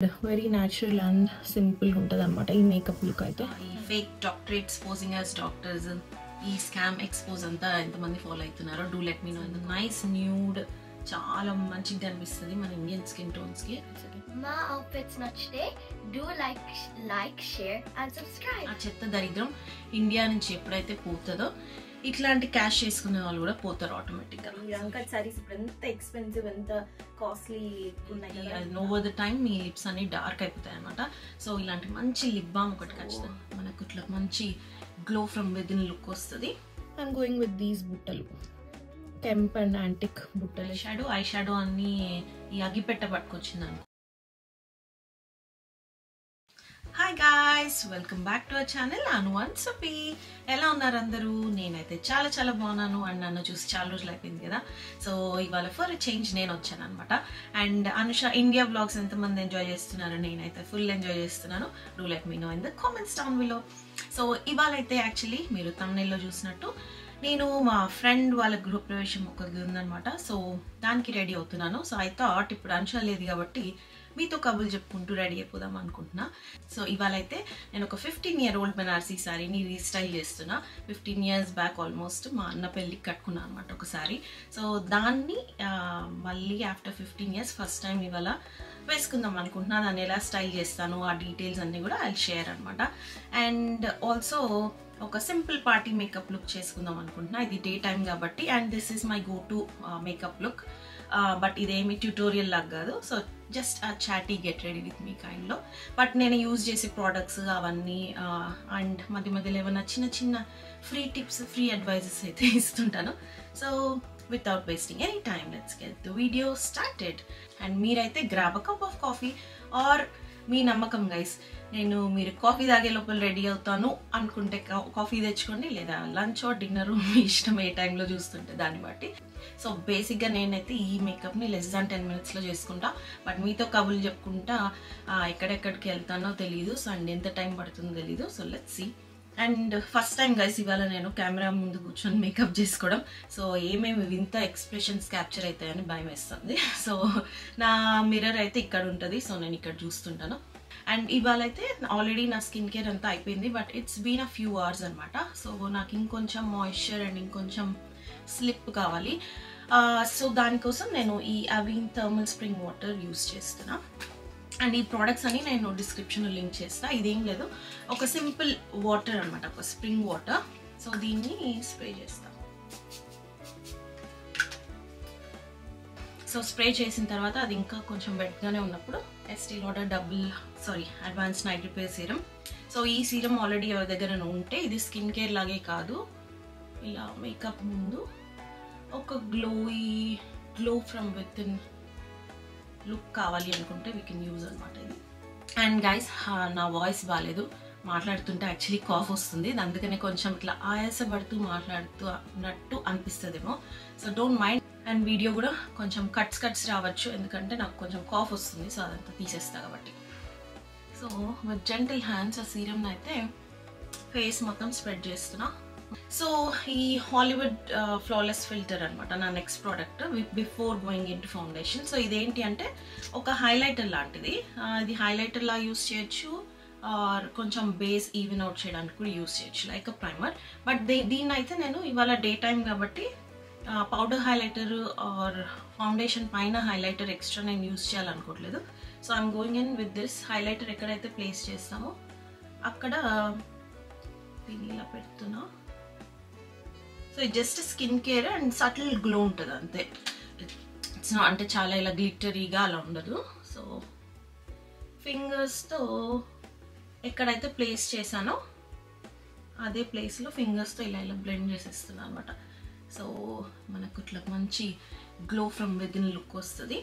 Very natural and simple ఉంటుంది అనమాట ఈ మేకప్ లుక్ అయితే. ఈ fake doctorates posing as doctors, ఈ స్కామ్ ఎక్స్పోజ్ అంతా ఎంతమంది ఫాలో అవుతున్నారో do let me know. Nice nude చాలా మంచిగా కనిపిస్తుంది మన ఇండియన్ స్కిన్ టోన్స్ కి. మా అవుట్ఫిట్స్ నచ్చితే do like share and subscribe. ఆ చెత్త దరిద్రం ఇండియా నుంచి ఎప్పుడైతే పోతుందో ఇట్లాంటి క్యాష్ చేసుకునే వాళ్ళు కూడా పోతారు ఆటోమేటిక్ గా. ఈ అంకల్ సారీస్ ఇప్పుడు ఎంత ఎక్స్పెన్సివ్, ఎంత కాస్ట్లీ ఉన్నాయి. Over the time me lips అన్ని డార్క్ అయిపోతాయి అనమాట. సో ఇలాంటి మంచి లిప్ బామ్ ఒకటి ఖచ్చితంగా మనకు ఇట్లా మంచి glow from with in look వస్తుంది. ఐఎమ్ గోయింగ్ విత్ దీస్ బుట్టలు, కెంప్ అండ్ యాంటిక్ బుట్టలు. ఐ షాడో అన్ని ఈ అగ్గిపెట్ట పట్టుకొచ్చింది అనుకో. Hi guys, welcome back to our channel Anu and సఫీ. ఎలా ఉన్నారు అందరూ? నేనైతే చాలా చాలా బాగున్నాను అండ్ నన్ను చూసి చాలా రోజులు అయిపోయింది కదా. సో ఇవాళ ఫర్ చేంజ్ నేను వచ్చాను అనమాట. అండ్ అనుష ఇండియా బ్లాగ్స్ ఎంతమంది ఎంజాయ్ చేస్తున్నారు? నేనైతే ఫుల్ ఎంజాయ్ చేస్తున్నాను. Do let me know in the comments down below. So ఇవాళ అయితే యాక్చువల్లీ మీరు తమ్నెల్లో చూసినట్టు నేను మా ఫ్రెండ్ వాళ్ళ గృహ ప్రవేశం ఒకటి ఉందనమాట. సో దానికి రెడీ అవుతున్నాను. సో ఐ థాట్ ఇప్పుడు అనుష లేదు కాబట్టి మీతో కబుర్లు చెప్పుకుంటూ రెడీ అయిపోదాం అనుకుంటున్నా. సో ఇవాళ అయితే నేను ఒక 15-year-old బనారసీ శారీని రీస్టైల్ చేస్తున్నా. 15 years బ్యాక్ ఆల్మోస్ట్ మా అన్న పెళ్ళికి కట్టుకున్నాను అనమాట ఒకసారి. సో దాన్ని మళ్ళీ ఆఫ్టర్ 15 years ఫస్ట్ టైం ఇవాళ వేసుకుందాం అనుకుంటున్నా. దాన్ని ఎలా స్టైల్ చేస్తాను ఆ డీటెయిల్స్ అన్నీ కూడా ఐ షేర్ అనమాట. అండ్ ఆల్సో ఒక సింపుల్ పార్టీ మేకప్ లుక్ చేసుకుందాం అనుకుంటున్నా. ఇది డే టైం కాబట్టి. And this is my go to makeup look. But ఇదేమి ట్యూటోరియల్ లాగా కాదు. So just a chatty get ready with me కైండ్లో. బట్ నేను యూజ్ చేసే ప్రోడక్ట్స్ అవన్నీ అండ్ మధ్య మధ్యలో ఏమైనా చిన్న చిన్న ఫ్రీ టిప్స్, ఫ్రీ అడ్వైజెస్ అయితే ఇస్తుంటాను. So without wasting any time, let's get the video started. And మీరైతే grab a cup of coffee or మీ నమ్మకం గైస్, మీరు కాఫీ తాగే లోపల రెడీ అవుతాను అనుకుంటే కాఫీ తెచ్చుకోండి, లేదా లంచ్ డిన్నర్ మీ ఇష్టం ఏ టైంలో చూస్తుంటే దాన్ని బట్టి. సో బేసిక్గా నేనైతే ఈ మేకప్ని లెస్ దాన్ 10 minutesలో చేసుకుంటా. బట్ మీతో కబుర్లు చెప్పుకుంటా ఎక్కడెక్కడికి వెళ్తానో తెలీదు. సో అండ్ ఎంత టైం పడుతుందో తెలీదు. So let's see. And first time guys ఇవాళ నేను కెమెరా ముందు కూర్చొని మేకప్ చేసుకోవడం. సో ఏమేమి వింత ఎక్స్ప్రెషన్స్ క్యాప్చర్ అవుతాయని భయం వేస్తుంది. సో నా మిర్రర్ అయితే ఇక్కడ ఉంటుంది. సో నేను ఇక్కడ చూస్తుంటాను. అండ్ ఇవాళ అయితే ఆల్రెడీ నా స్కిన్ కేర్ అంతా అయిపోయింది. But it's been a few hours అనమాట. సో నాకు ఇంకొంచెం మాయిశ్చర్ అండ్ ఇంకొంచెం స్లిప్ కావాలి. సో దానికోసం నేను ఈ Avene thermal spring water use చేస్తున్నా. అండ్ ఈ ప్రోడక్ట్స్ అని నేను డిస్క్రిప్షన్లో లింక్ చేస్తాను. ఇదేం లేదు, ఒక సింపుల్ వాటర్ అనమాట, ఒక స్ప్రింగ్ వాటర్. సో దీన్ని స్ప్రే చేస్తాను. సో స్ప్రే చేసిన తర్వాత అది ఇంకా కొంచెం వెట్గానే ఉన్నప్పుడు ST ladder advance night repair serum. So ఈ సీరం ఆల్రెడీ ఎవరి దగ్గర ఉంటే, ఇది స్కిన్ కేర్ లాగే కాదు, ఇలా మేకప్ ముందు ఒక glow from with in look కావాలి అనుకుంటే వీ కెన్ యూజ్ అనమాట ఇది. అండ్ గైస్ నా వాయిస్ బాగాలేదు, మాట్లాడుతుంటే యాక్చువల్లీ కాఫ్ వస్తుంది. అందుకనే కొంచెం ఇట్లా ఆయాసపడుతూ మాట్లాడుతున్నట్టు అనిపిస్తుందేమో. So don't mind. And video కూడా కొంచెం కట్స్ రావచ్చు, ఎందుకంటే నాకు కొంచెం కాఫ్ వస్తుంది. సో అదంతా తీసేస్తా కాబట్టి. సో విత్ జెంటిల్ హ్యాండ్స్ ఆ సీరం అయితే ఫేస్ మొత్తం స్ప్రెడ్ చేస్తున్నా. సో ఈ హాలీవుడ్ ఫ్లాలెస్ ఫిల్టర్ అనమాట నా next product before going in to foundation. So ఇదేంటి అంటే ఒక హైలైటర్ లాంటిది. ఇది హైలైటర్ లా యూస్ చేయొచ్చు, ఆర్ కొంచెం బేస్ ఈవెన్ అవుట్ చేయడానికి కూడా యూస్ చేయొచ్చు లైక్ అ ప్రైమర్. బట్ దీన్ని అయితే నేను ఇవాళ డే టైం కాబట్టి పౌడర్ హైలైటర్ ఆర్ ఫౌండేషన్ పైన హైలైటర్ ఎక్స్ట్రా నేను యూస్ చేయాలనుకోవట్లేదు. So I'm going in with this highlighter. ఎక్కడైతే ప్లేస్ చేస్తామో అక్కడ దీన్ని ఇలా పెడుతున్నా. So just skin care and subtle glow ఉంటుంది అంతే. ఇట్స్ అంటే చాలా ఇలా గ్లిటరీగా అలా ఉండదు. సో ఫింగర్స్తో ఎక్కడైతే ప్లేస్ చేశానో అదే ప్లేస్లో ఫింగర్స్తో ఇలా బ్లెండ్ చేసేస్తున్నాను అనమాట. సో మనకు ఇట్లా మంచి glow from with in look వస్తుంది.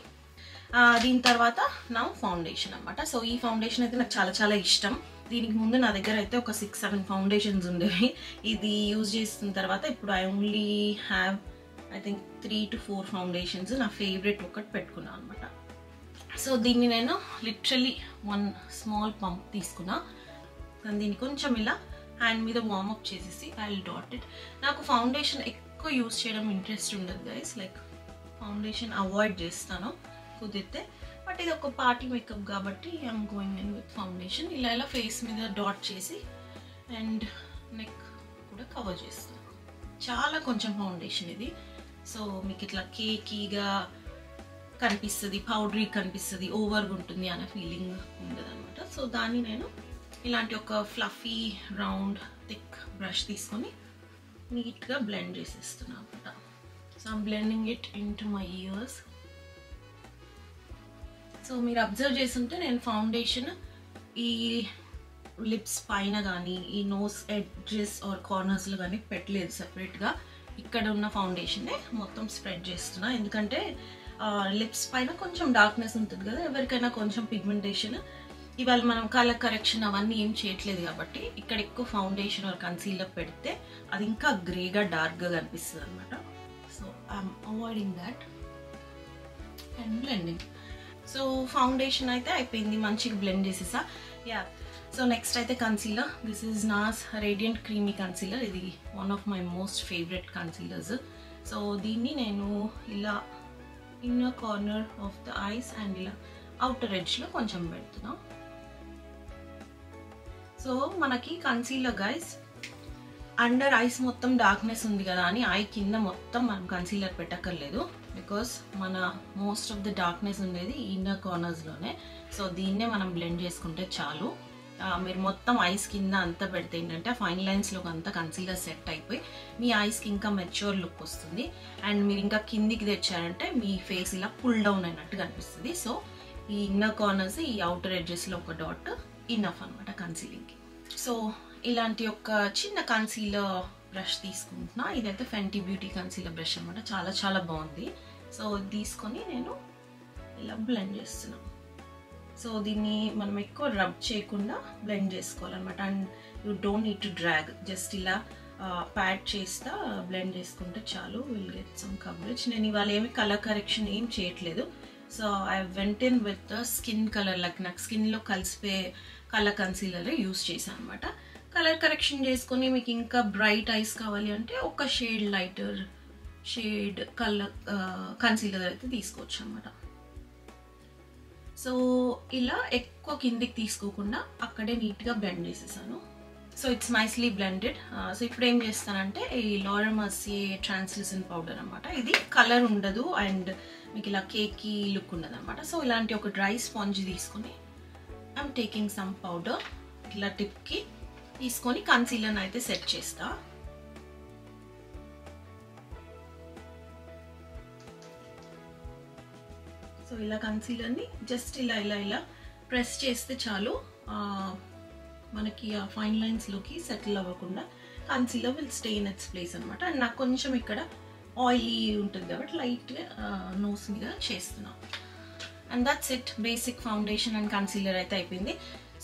దీని తర్వాత నా ఫౌండేషన్ అనమాట. సో ఈ ఫౌండేషన్ అయితే నాకు చాలా చాలా ఇష్టం. దీనికి ముందు నా దగ్గర అయితే ఒక 6-7 ఫౌండేషన్స్ ఉండేవి. ఇది యూజ్ చేసిన తర్వాత ఇప్పుడు I only have I think 3 to 4 foundations. నా ఫేవరెట్ ఒకటి పెట్టుకున్నాను అనమాట. సో దీన్ని నేను లిటరలీ 1 small పంప్ తీసుకున్నా. దీన్ని కొంచెం ఇలా హ్యాండ్ మీద వార్మప్ చేసేసి ఐ విల్ డాట్ ఇట్. నాకు ఫౌండేషన్ ఎక్కువ యూజ్ చేయడం ఇంట్రెస్ట్ ఉండదు గైస్. లైక్ ఫౌండేషన్ అవాయిడ్ చేస్తాను కుదిరితే. బట్ ఇది ఒక పార్టీ మేకప్ కాబట్టి I'm going in with foundation. ఇలా ఫేస్ మీద డాట్ చేసి అండ్ నెక్ కూడా కవర్ చేస్తాను. చాలా కొంచెం ఫౌండేషన్ ఇది. సో మీకు ఇట్లా కేకీగా కనిపిస్తుంది, పౌడరీ కనిపిస్తుంది, ఓవర్గా ఉంటుంది అనే ఫీలింగ్ ఉండదు అనమాట. సో దాన్ని నేను ఇలాంటి ఒక ఫ్లఫీ రౌండ్ థిక్ బ్రష్ తీసుకొని నీట్గా బ్లెండ్ చేసేస్తున్నాను అనమాట. So I'm blending it in to my years. So మీరు అబ్జర్వ్ చేస్తుంటే నేను ఫౌండేషన్ ఈ లిప్స్ పైన కానీ ఈ నోస్ ఎడ్జెస్ ఆర్ కార్నర్స్లో కానీ పెట్టలేదు సెపరేట్గా. ఇక్కడ ఉన్న ఫౌండేషనే మొత్తం స్ప్రెడ్ చేస్తున్నా. ఎందుకంటే లిప్స్ పైన కొంచెం డార్క్నెస్ ఉంటుంది కదా, ఎవరికైనా కొంచెం పిగ్మెంటేషన్. ఇవాళ మనం కలర్ కరెక్షన్ అవన్నీ ఏం చేయట్లేదు కాబట్టి ఇక్కడ ఎక్కువ ఫౌండేషన్ ఆర్ కన్సీలర్ పెడితే అది ఇంకా గ్రేగా డార్క్గా కనిపిస్తుంది అనమాట. So I'm avoiding that and blending. So foundation అయితే అయిపోయింది, మంచిగా బ్లెండ్ చేసేసా. యా, సో నెక్స్ట్ అయితే concealer. This is Nars radiant creamy concealer. ఇది one of my most favourite concealers. So దీన్ని నేను ఇలా inner corner of the eyes and ఇలా అవుటర్ ఎడ్జ్లో కొంచెం పెడుతున్నా. సో మనకి కన్సీలర్ గైస్ అండర్ ఐస్ మొత్తం డార్క్నెస్ ఉంది కదా అని ఐ కింద మొత్తం మనం కన్సీలర్ పెట్టక్కర్లేదు. బికాస్ మన మోస్ట్ ఆఫ్ ద డార్క్నెస్ ఉండేది ఇన్నర్ కార్నర్స్లోనే. సో దీన్నే మనం బ్లెండ్ చేసుకుంటే చాలు. మీరు మొత్తం ఐస్ కింద అంతా పెడితే ఏంటంటే ఫైన్ లైన్స్లోకి అంతా కన్సీలర్ సెట్ అయిపోయి మీ ఐస్కి ఇంకా మెచ్యూర్ లుక్ వస్తుంది. అండ్ మీరు ఇంకా కిందికి తెచ్చారంటే మీ ఫేస్ ఇలా పుల్ డౌన్ అయినట్టు కనిపిస్తుంది. సో ఈ ఇన్నర్ కార్నర్స్, ఈ అవుటర్ ఎడ్జెస్లో ఒక డాట్ ఇన్నఫ్ అనమాట కన్సీలింగ్కి. సో ఇలాంటి ఒక చిన్న కన్సీలర్ బ్రష్ తీసుకుంటున్నా. ఇదైతే ఫెంటీ బ్యూటీ కన్సీలర్ బ్రష్ అనమాట. చాలా చాలా బాగుంది. సో తీసుకొని నేను ఇలా బ్లెండ్ చేస్తున్నాను. సో దీన్ని మనం ఎక్కువ రబ్ చేయకుండా బ్లెండ్ చేసుకోవాలన్నమాట. And you don't need to drag, just ఇలా ప్యాడ్ చేస్తా బ్లెండ్ చేసుకుంటే చాలు. Will get some coverage. నేను ఇవాళ ఏమి కలర్ కరెక్షన్ ఏం చేయట్లేదు. So I went in with skin colour, like నాకు స్కిన్లో కలిసిపోయే కలర్ కన్సీలర్ యూస్ చేశాను అనమాట. కలర్ కరెక్షన్ చేసుకొని మీకు ఇంకా బ్రైట్ ఐస్ కావాలి అంటే ఒక shade lighter shade colour concealer అయితే తీసుకోవచ్చు అనమాట. సో ఇలా ఎక్కువ కిందికి తీసుకోకుండా అక్కడే నీట్గా బ్లెండ్ చేసేసాను. So it's nicely blended. So ఇప్పుడు ఏం చేస్తానంటే ఈ లారా మర్సియర్ ట్రాన్స్లూసెంట్ పౌడర్ అనమాట. ఇది కలర్ ఉండదు అండ్ మీకు ఇలా కేకీ లుక్ ఉండదు అనమాట. సో ఇలాంటి ఒక డ్రై స్పాంజ్ తీసుకొని ఐఎమ్ టేకింగ్ సమ్ పౌడర్ ఇలా టిప్కి తీసుకొని కన్సీలర్ని అయితే సెట్ చేస్తా. సో ఇలా కన్సీలర్ని జస్ట్ ఇలా ప్రెస్ చేస్తే చాలు. మనకి ఆ ఫైన్ లైన్స్లోకి సెటిల్ అవ్వకుండా concealer will stay in its place అనమాట. అండ్ నాకు కొంచెం ఇక్కడ ఆయిలీ ఉంటుంది కాబట్టి లైట్గా నోస్ మీద చేస్తున్నాం. And that's it. Basic foundation and concealer అయితే అయిపోయింది.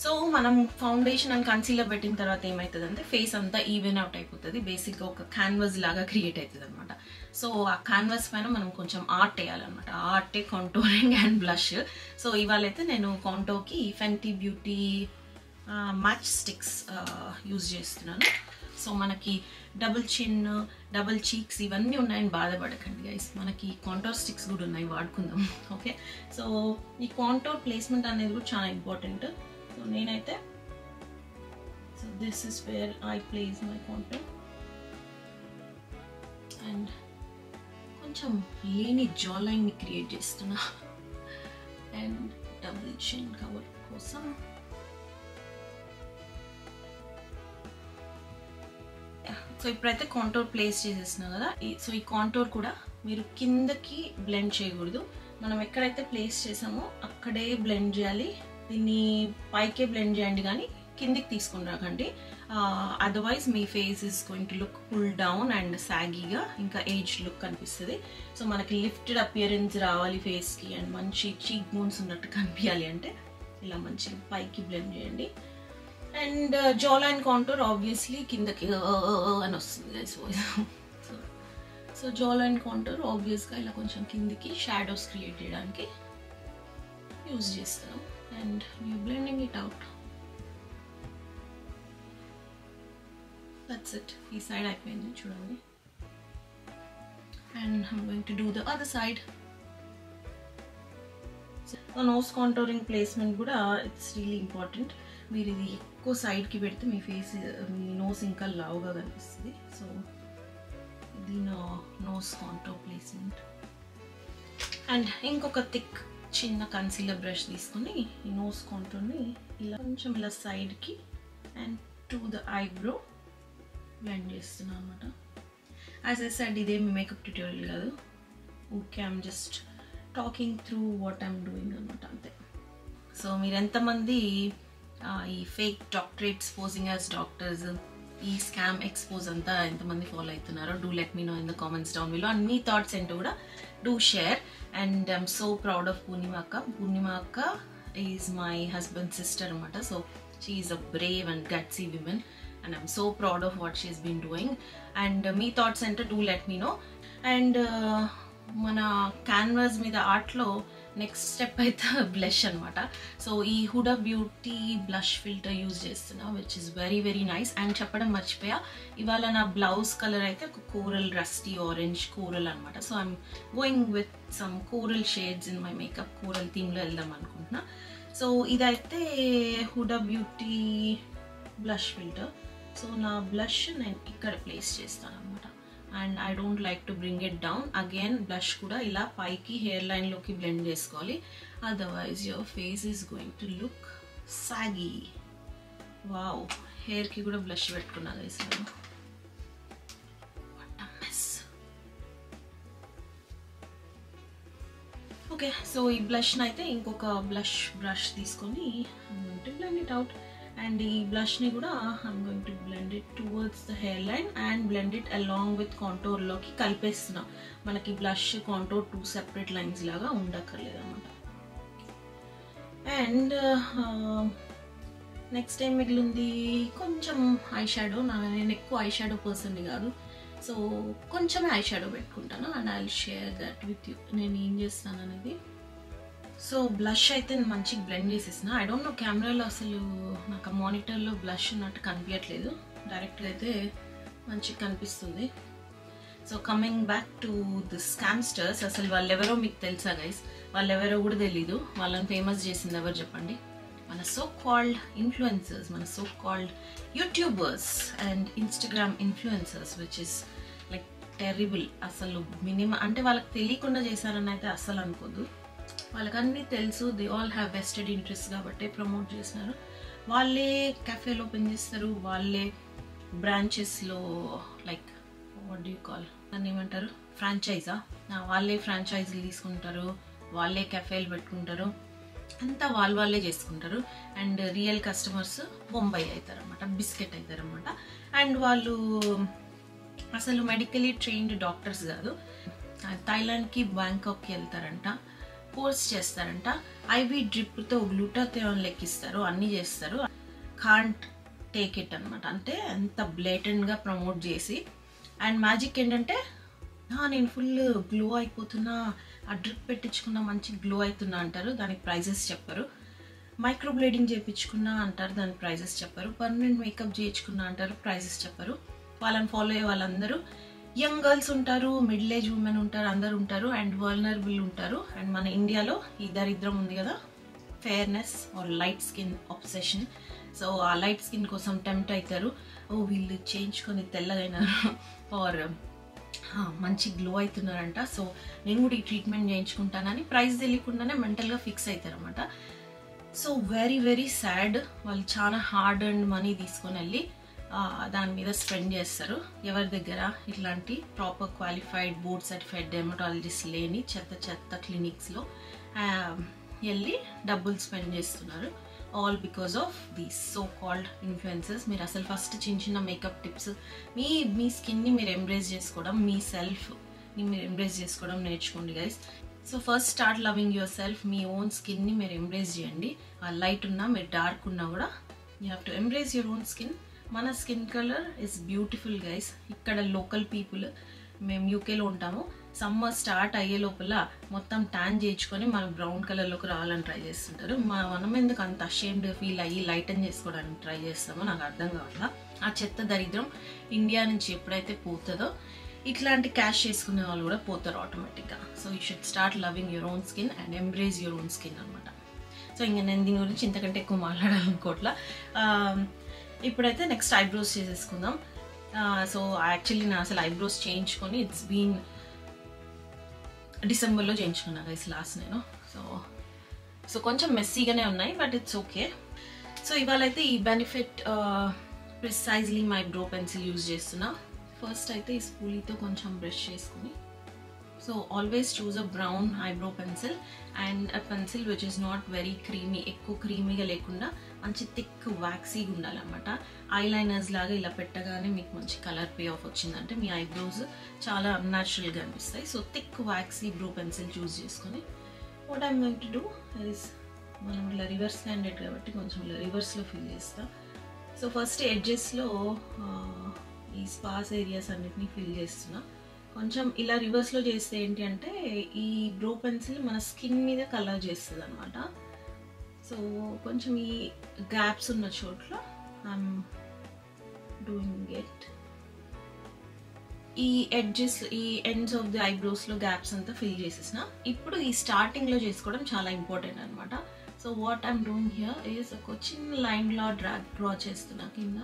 సో మనం ఫౌండేషన్ అండ్ కన్సీలర్ పెట్టిన తర్వాత ఏమవుతుంది అంటే ఫేస్ అంతా ఈవెన్ అవుట్ అయిపోతుంది. బేసిక్గా ఒక క్యాన్వాస్ లాగా క్రియేట్ అవుతుంది అనమాట. సో ఆ క్యాన్వాస్ పైన మనం కొంచెం ఆర్ట్ వేయాలన్నమాట. ఆర్టే కాంటోరింగ్ అండ్ బ్లష్. సో ఇవాళ అయితే నేను కాంటోర్కి Fenty Beauty match sticks use చేస్తున్నాను. సో మనకి డబుల్ చిన్, డబుల్ చీక్స్ ఇవన్నీ ఉన్నాయని బాధపడకండి గైస్. మనకి కాంటోర్ స్టిక్స్ కూడా ఉన్నాయి, వాడుకుందాం. ఓకే, సో ఈ కాంటోర్ ప్లేస్మెంట్ అనేది కూడా చాలా ఇంపార్టెంట్. సో నేనైతే so this is where I place my contour. And కొంచెం లేని జా లైన్ని క్రియేట్ చేస్తున్నా. అండ్ డబుల్ చిన్ కవర్ కోసం సో ఇప్పుడైతే కాంటోర్ ప్లేస్ చేసేస్తున్నాం కదా. సో ఈ కాంటోర్ కూడా మీరు కిందకి బ్లెండ్ చేయకూడదు. మనం ఎక్కడైతే ప్లేస్ చేసామో అక్కడే బ్లెండ్ చేయాలి. దీన్ని పైకే బ్లెండ్ చేయండి కానీ కిందికి తీసుకుని రాకండి. అదర్వైజ్ మీ face is going to look pull down and సాగీగా, ఇంకా ఏజ్ లుక్ కనిపిస్తుంది. సో మనకి లిఫ్టెడ్ అపియరెన్స్ రావాలి ఫేస్కి అండ్ మంచి చీక్ బోన్స్ ఉన్నట్టు కనిపించాలి అంటే ఇలా మంచిగా పైకి బ్లెండ్ చేయండి. అండ్ జా లైన్ కాంటోర్ ఆబ్వియస్లీ కిందకి అని వస్తుంది guys voice. So jaw line contour ఆబ్వియస్గా ఇలా కొంచెం కిందికి షాడోస్ క్రియేట్ చేయడానికి యూజ్ చేస్తాం. And you blending it out. That's it. ఈ సైడ్ అయిపోయింది చూడండి. And I'm going to do the other side. Nose contouring placement కూడా ఇట్స్ రియలీ ఇంపార్టెంట్. మీరు ఇది ఎక్కువ సైడ్కి పెడితే మీ ఫేస్ మీ నోస్ ఇంకా లావుగా కనిపిస్తుంది. సో ఇది నా నోస్ కాంటోర్ ప్లేస్మెంట్. అండ్ ఇంకొక థిక్ చిన్న కన్సీలర్ బ్రష్ తీసుకొని ఈ నోస్ కాంటోర్ని ఇలా కొంచెం ఇలా సైడ్కి and to the eyebrow blend చేస్తున్నాను అనమాట. యాజ్ ఐ సెడ్ ఇదేమి మేకప్ ట్యూటోరియల్ కాదు, okay I'm just talking through what I'm doing అనమాట అంతే. సో మీరు ఎంతమంది ఈ fake doctorates posing as doctors, ఈ స్కామ్ ఎక్స్పోజ్ అంతా ఎంతమంది ఫాలో అవుతున్నారో do let me know in the comments down below. And మీ థాట్స్ ఏంటో కూడా do share. And I'm so proud of Purnima అక్క. పూర్ణిమ అక్క ఈజ్ మై హస్బెండ్ సిస్టర్ అనమాట. So she is a brave and gutsy women and I'm so proud of what she's been doing. And me thoughts enter do let me know. And mana canvas మీద art లో next step అయితే blush అనమాట. So ఈ Huda Beauty blush filter use చేస్తున్నా which is very very nice. And చెప్పడం మర్చిపోయా, ఇవాళ నా బ్లౌజ్ కలర్ అయితే ఒక కోరల్ రస్టీ ఆరెంజ్ కోరల్ అనమాట. So I'm going with some coral shades in my makeup. Coral థీమ్లో వెళ్దాం అనుకుంటున్నా. సో ఇదైతే Huda Beauty blush filter. So నా బ్లష్ నేను ఇక్కడ ప్లేస్ చేస్తాను అనమాట. And I don't like to bring it down. Again blush కూడా ఇలా పైకి హెయిర్ లైన్లోకి బ్లెండ్ చేసుకోవాలి, otherwise your face is going to look saggy. Wow, హెయిర్కి కూడా బ్లష్ పెట్టుకున్నా గైస్ నేను. What a mess. Okay, so ఈ బ్లష్ని అయితే ఇంకొక బ్లష్ బ్రష్ తీసుకొని బ్లెండ్ ఇట్ అవుట్. అండ్ ఈ బ్లష్ని కూడా I'm going to blend it towards the hairline and blend it along with కాంటోర్లోకి కలిపేస్తున్నా. మనకి బ్లష్ కాంటోర్ 2 సెపరేట్ లైన్స్ లాగా ఉండక్కర్లేదు అనమాట. అండ్ నెక్స్ట్ ఏం మిగిలింది, కొంచెం ఐ షాడో. నేను ఎక్కువ ఐ షాడో పర్సన్ని కాదు, సో కొంచెమే ఐ షాడో పెట్టుకుంటాను. And I will share that with you నేను ఏం చేస్తాను అనేది. సో బ్లష్ అయితే మంచిగా బ్లెండ్ చేసేసిన. ఐ డోంట్ నో కెమెరాలో అసలు నాకు ఆ మానిటర్లో బ్లష్ ఉన్నట్టు కనిపించట్లేదు, డైరెక్ట్గా అయితే మంచిగా కనిపిస్తుంది. So coming back to the scamsters, అసలు వాళ్ళెవరో మీకు తెలుసా గైస్? వాళ్ళెవరో కూడా తెలీదు. వాళ్ళని ఫేమస్ చేసింది ఎవరు చెప్పండి? మన సో కాల్డ్ ఇన్ఫ్లుయెన్సర్స్, మన so called YouTubers and Instagram influencers, which is like terrible. అసలు మినిమం అంటే వాళ్ళకి తెలియకుండా చేశారని అయితే అస్సలు అనుకోదు. వాళ్ళకన్నీ తెలుసు, they all have vested interest కాబట్టి ప్రమోట్ చేస్తున్నారు. వాళ్ళే కెఫేలు ఓపెన్ చేస్తారు, వాళ్ళే బ్రాంచెస్లో like what do you call దాన్ని ఏమంటారు, ఫ్రాంచైజా, వాళ్ళే ఫ్రాంచైజీలు తీసుకుంటారు, వాళ్ళే కెఫేలు పెట్టుకుంటారు, అంతా వాళ్ళే చేసుకుంటారు. అండ్ రియల్ కస్టమర్స్ బొంబాయి అవుతారనమాట, బిస్కెట్ అవుతారనమాట. అండ్ వాళ్ళు అసలు మెడికలీ ట్రైన్డ్ డాక్టర్స్ కాదు. థాయిలాండ్కి బ్యాంకాక్కి వెళ్తారంట, కోర్స్ చేస్తారంట, ఐవీ డ్రిప్తో గ్లూటాథియోన్ లెక్కిస్తారు, అన్నీ చేస్తారు. కాంట్ టేక్ ఇట్ అనమాట. అంటే ఎంత బ్లేటెంట్గా ప్రమోట్ చేసి. అండ్ మ్యాజిక్ ఏంటంటే, నేను ఫుల్ గ్లో అయిపోతున్నా, ఆ డ్రిప్ పెట్టించుకున్నా మంచి గ్లో అవుతున్నా అంటారు, దానికి ప్రైజెస్ చెప్పరు. మైక్రోబ్లేడింగ్ చేయించుకున్నా అంటారు, దానికి ప్రైజెస్ చెప్పరు. పర్మనెంట్ మేకప్ చేయించుకున్నా అంటారు, ప్రైజెస్ చెప్పరు. వాళ్ళని ఫాలో అయ్యే వాళ్ళందరూ యంగ్ గర్ల్స్ ఉంటారు, మిడిల్ ఏజ్ ఉమెన్ ఉంటారు, అందరు ఉంటారు. అండ్ వల్నరబుల్ ఉంటారు. అండ్ మన ఇండియాలో ఈ దరిద్రం ఉంది కదా, fairness or light skin obsession. So ఆ లైట్ స్కిన్ కోసం టెంప్ట్ అవుతారు. ఓ వీళ్ళు చేయించుకొని తెల్లగైనారు ఆర్ మంచి గ్లో అవుతున్నారంట, సో నేను కూడా ఈ ట్రీట్మెంట్ చేయించుకుంటానని ప్రైస్ తెలియకుండానే మెంటల్గా ఫిక్స్ అవుతారు అనమాట. So very very sad. వాళ్ళు చాలా హార్డ్ అండ్ మనీ తీసుకొని వెళ్ళి దాని మీద స్పెండ్ చేస్తారు. ఎవరి దగ్గర ఇట్లాంటి proper qualified board certified dermatologist లేని చెత్త క్లినిక్స్లో వెళ్ళి డబ్బులు స్పెండ్ చేస్తున్నారు. All because of these so called influencers. మీరు అసలు ఫస్ట్ చిన్న మేకప్ టిప్స్, మీ స్కిన్ని మీరు ఎంబ్రేస్ చేసుకోవడం, మీ సెల్ఫ్ని మీరు ఎంబ్రేస్ చేసుకోవడం నేర్చుకోండి guys. So first start loving your self. Me own స్కిన్ని మీరు ఎంబ్రేస్ చేయండి. లైట్ ఉన్నా మీరు డార్క్ ఉన్నా కూడా you have to embrace your own skin. మన skin colour is beautiful guys. ఇక్కడ లోకల్ పీపుల్, మేము యూకేలో ఉంటాము, సమ్మర్ స్టార్ట్ అయ్యే లోపల మొత్తం ట్యాన్ చేయించుకొని మనం బ్రౌన్ కలర్లోకి రావాలని ట్రై చేస్తుంటారు. మనం ఎందుకు అంత అషేమ్డ్గా ఫీల్ అయ్యి లైటన్ చేసుకోవడానికి ట్రై చేస్తామో నాకు అర్థం కావట్లా. ఆ చెత్త దరిద్రం ఇండియా నుంచి ఎప్పుడైతే పోతుందో ఇట్లాంటి క్యాష్ చేసుకునే వాళ్ళు కూడా పోతారు ఆటోమేటిక్గా. So you should start loving your own skin and embrace your own skin అనమాట. సో ఇంకా నేను దీని గురించి ఇంతకంటే ఎక్కువ మాట్లాడాలనుకోవట్లా. ఇప్పుడైతే నెక్స్ట్ ఐబ్రోస్ చేసేసుకుందాం. సో యాక్చువల్లీ నా అసలు ఐబ్రోస్ చేయించుకొని ఇట్స్ బీన్ డిసెంబర్లో చేయించుకున్నా గైస్ లాస్ట్ నేను. సో కొంచెం మెస్సీగానే ఉన్నాయి, బట్ ఇట్స్ ఓకే. సో ఇవాళ అయితే ఈ benefit precisely my bro pencil use చేస్తున్నా. ఫస్ట్ అయితే ఈ స్పూలీతో కొంచెం బ్రష్ చేసుకుని, so always choose a brown eyebrow pencil and a pencil which is not very creamy, ఎక్కువ క్రీమీగా లేకుండా మంచి థిక్ వ్యాక్సీగా ఉండాలన్నమాట. ఐలైనర్స్ లాగా ఇలా పెట్టగానే మీకు మంచి కలర్ పే ఆఫ్ వచ్చిందంటే మీ ఐబ్రోస్ చాలా అన్యాచురల్గా అనిపిస్తాయి. So thick waxy brow pencil choose చేసుకొని what I'm going to do is, మనం ఇలా రివర్స్ హ్యాండెడ్ కాబట్టి కొంచెం ఇలా రివర్స్లో ఫిల్ చేస్తా. సో ఫస్ట్ ఎడ్జెస్లో ఈ స్పాస్ ఏరియాస్ అన్నిటినీ ఫిల్ చేస్తున్నా. కొంచెం ఇలా రివర్స్లో చేస్తే ఏంటి అంటే ఈ బ్రో పెన్సిల్ మన స్కిన్ మీద కలర్ చేస్తుంది అనమాట. సో కొంచెం ఈ గ్యాప్స్ ఉన్న చోట్ల ఐఎమ్ డూయింగ్ ఇట్. ఈ ఎడ్జెస్, ఈ ఎండ్స్ ఆఫ్ ది ఐబ్రోస్లో గ్యాప్స్ అంతా ఫిల్ చేసేసిన. ఇప్పుడు ఈ స్టార్టింగ్లో చేసుకోవడం చాలా ఇంపార్టెంట్ అనమాట. So what I'm doing here is ఒక చిన్న లైన్లో డ్రా చేస్తున్నా కింద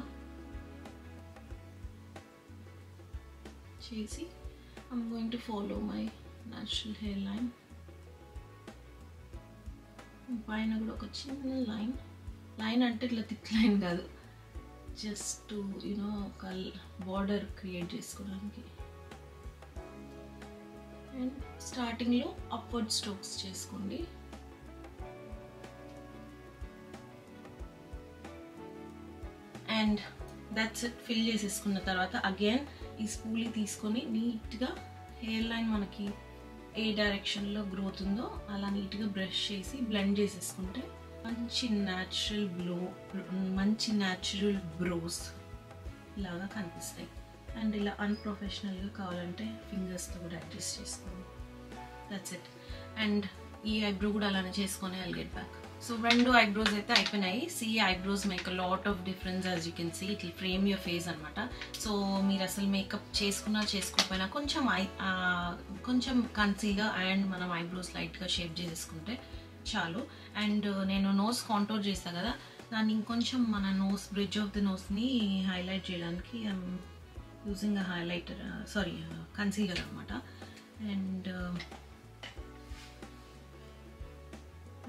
చేసి I'm going to follow my natural hairline. పైన కూడా ఒక చిన్న లైన్ అంటే ఇట్లా థిక్ లైన్ కాదు, జస్ట్ యూనో ఒక బార్డర్ క్రియేట్ చేసుకోవడానికి. అండ్ స్టార్టింగ్లో అప్వర్డ్ స్ట్రోక్స్ చేసుకోండి. And that's it. ఫిల్ చేసేసుకున్న తర్వాత అగైన్ ఈ స్పూలీ తీసుకొని నీట్గా హెయిర్ లైన్ మనకి ఏ డైరెక్షన్లో గ్రోత్ ఉందో అలా నీట్గా బ్రష్ చేసి బ్లెండ్ చేసేసుకుంటే మంచి న్యాచురల్ బ్రోస్ లాగా కనిపిస్తాయి. అండ్ ఇలా అన్ప్రొఫెషనల్గా కావాలంటే ఫింగర్స్తో కూడా అడ్జస్ట్ చేసుకోండి. That's it. అండ్ ఈ ఐబ్రో కూడా అలానే చేసుకొని ఐల్ గెట్ బ్యాక్. సో రెండు ఐబ్రోస్ అయితే అయిపోయినాయి. Eyebrows make a lot of difference as you can see. It will frame your face అనమాట. సో మీరు అసలు మేకప్ చేసుకోకపోయినా కొంచెం కన్సీలర్ అండ్ మనం ఐబ్రోస్ లైట్గా షేప్ చేసేసుకుంటే చాలు. అండ్ నేను నోస్ కాంటోర్ చేస్తాను కదా, దాన్ని ఇంకొంచెం మన బ్రిడ్జ్ ఆఫ్ ది నోస్ని హైలైట్ చేయడానికి ఐఎమ్ యూజింగ్ కన్సీలర్ అనమాట. అండ్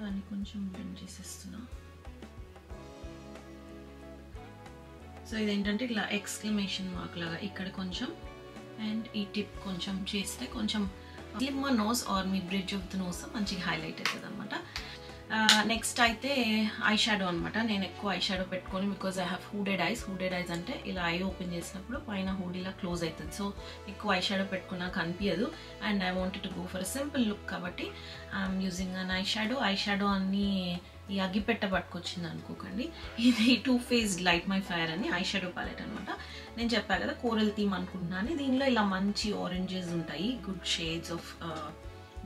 దాన్ని కొంచెం బ్లెండ్ చేసేస్తున్నా. సో ఇదేంటంటే ఇట్లా ఎక్స్క్లమేషన్ మార్క్ లాగా ఇక్కడ కొంచెం అండ్ ఈ టిప్ కొంచెం చేస్తే కొంచెం స్లిమ్ నోస్ ఆర్ మీ బ్రిడ్జ్ ఆఫ్ ది నోస్ మంచిగా హైలైట్ అవుతుంది అనమాట. నెక్స్ట్ అయితే ఐ షాడో అనమాట. నేను ఎక్కువ ఐ షాడో పెట్టుకొని because I have hooded eyes. Hooded eyes అంటే ఇలా ఐ ఓపెన్ చేసినప్పుడు పైన హూడ్ ఇలా క్లోజ్ అవుతుంది. సో ఎక్కువ ఐ షాడో పెట్టుకున్నా కనిపించదు. And I wanted to go for a simple look కాబట్టి I'm using an eye shadow. Eye shadow అన్ని ఈ అగ్గిపెట్ట పట్టుకొచ్చింది అనుకోకండి, ఇది Too Faced Light My Fire అని ఐ షాడో ప్యాలెట్ అనమాట. నేను చెప్పాను కదా కోరల్ థీమ్ అనుకుంటున్నాను. దీనిలో ఇలా మంచి ఆరెంజెస్ ఉంటాయి, good shades of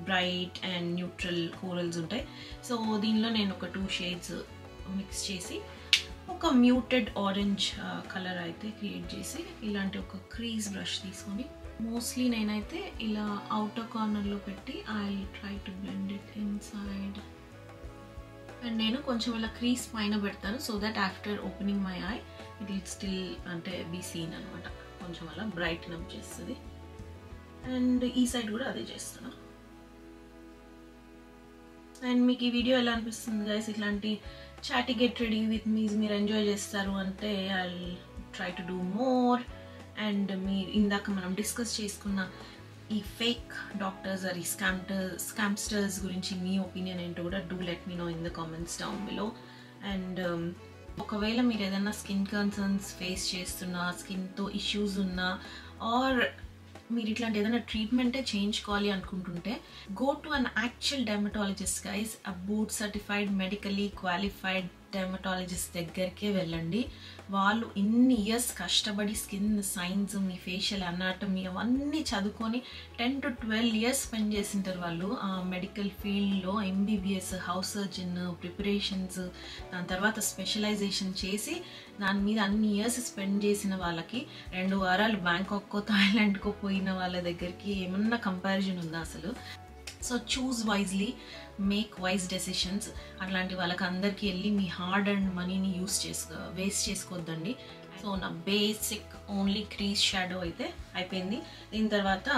bright and neutral corals ఉంటాయి. సో దీనిలో నేను ఒక 2 షేడ్స్ మిక్స్ చేసి ఒక మ్యూటెడ్ ఆరెంజ్ కలర్ అయితే క్రియేట్ చేసి ఇలాంటి ఒక క్రీజ్ బ్రష్ తీసుకొని మోస్ట్లీ నేనైతే ఇలా అవుటర్ కార్నర్లో పెట్టి I try to blend it inside. And నేను కొంచెం ఇలా క్రీజ్ పైన పెడతాను so that after opening my I it will still అంటే బీ సీన్ అనమాట. కొంచెం అలా బ్రైట్న్ అప్ చేస్తుంది. అండ్ ఈ సైడ్ కూడా అదే చేస్తాను. అండ్ మీకు ఈ వీడియో ఎలా అనిపిస్తుంది గైస్? ఇట్లాంటి chatty get ready with mes మీరు ఎంజాయ్ చేస్తారు అంటే I try to do more. And మీరు ఇందాక మనం డిస్కస్ చేసుకున్న ఈ ఫేక్ డాక్టర్స్ ఆర్ ఈ స్కామ్స్టర్స్ గురించి మీ ఒపీనియన్ ఏంటో కూడా do let me know in the comments down below. And ఒకవేళ మీరు ఏదైనా స్కిన్ కన్సర్న్స్ ఫేస్ చేస్తున్నా, స్కిన్తో ఇష్యూస్ ఉన్నా ఆర్ మీరు ఇట్లాంటి ఏదైనా ట్రీట్మెంటే చేయించుకోవాలి అనుకుంటుంటే go to an actual dermatologist guys. A board certified medically qualified dermatologist దగ్గరికే వెళ్ళండి. వాళ్ళు ఇన్ని ఇయర్స్ కష్టపడి స్కిన్ సైన్స్, మీ ఫేషియల్ అనాటమీ అవన్నీ చదువుకొని 10 to 12 years స్పెండ్ చేసింటారు వాళ్ళు ఆ మెడికల్ ఫీల్డ్లో. MBBS, హౌస్ సర్జన్ ప్రిపరేషన్స్, దాని తర్వాత స్పెషలైజేషన్ చేసి దాని మీద అన్ని ఇయర్స్ స్పెండ్ చేసిన వాళ్ళకి 2 వారాలు బ్యాంకాక్కో థాయిలాండ్కో పోయిన వాళ్ళ దగ్గరికి ఏమన్నా కంపారిజన్ ఉందా అసలు? So choose wisely, make wise decisions. అట్లాంటి వాళ్ళకి అందరికీ వెళ్ళి మీ హార్డ్ అండ్ మనీని వేస్ట్ చేసుకోవద్దండి. సో నా బేసిక్ ఓన్లీ క్రీజ్ షాడో అయితే అయిపోయింది. దీని తర్వాత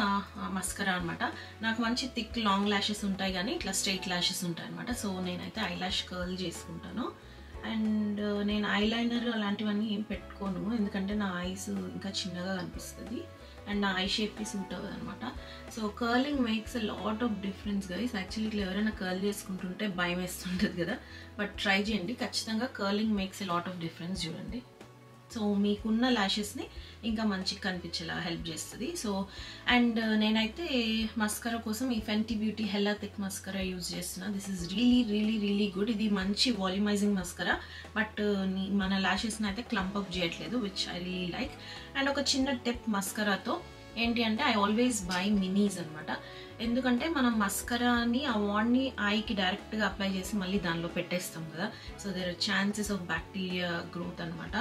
మస్కరా అనమాట. నాకు మంచి థిక్ లాంగ్ ల్యాషెస్ ఉంటాయి కానీ ఇట్లా స్ట్రైట్ ల్యాషెస్ ఉంటాయి అనమాట. సో నేనైతే ఐ ల్యాష్ కర్ల్ చేసుకుంటాను. అండ్ నేను ఐలైనర్ అలాంటివన్నీ ఏం పెట్టుకోను, ఎందుకంటే నా ఐస్ ఇంకా చిన్నగా కనిపిస్తుంది అండ్ నా ఐ షేప్కి సూట్ అవ్వదు అనమాట. So curling makes a lot of difference guys. Actually ఇట్లా ఎవరైనా కర్ల్ చేసుకుంటుంటే భయం వేస్తుంటుంది కదా, బట్ ట్రై చేయండి ఖచ్చితంగా. Curling makes a lot of difference. చూడండి, సో మీకున్న ల్యాషెస్ని ఇంకా మంచిగా కనిపించేలా హెల్ప్ చేస్తుంది. సో అండ్ నేనైతే మస్కరా కోసం ఈ Fenty Beauty Hella Thick mascara use చేస్తున్నా. This is really good. ఇది మంచి వాల్యూమైజింగ్ మస్కరా, బట్ మన ల్యాషెస్ని అయితే క్లంప్ అప్ చేయట్లేదు, which I really like. And ఒక చిన్న టిప్ మస్కరాతో ఏంటి అంటే, ఐ ఆల్వేస్ బై మినీస్ అనమాట. ఎందుకంటే మనం మస్కరాని ఆ వాండ్ని ఐకి డైరెక్ట్గా అప్లై చేసి మళ్ళీ దానిలో పెట్టేస్తాం కదా. So there are chances of bacteria growth అనమాట.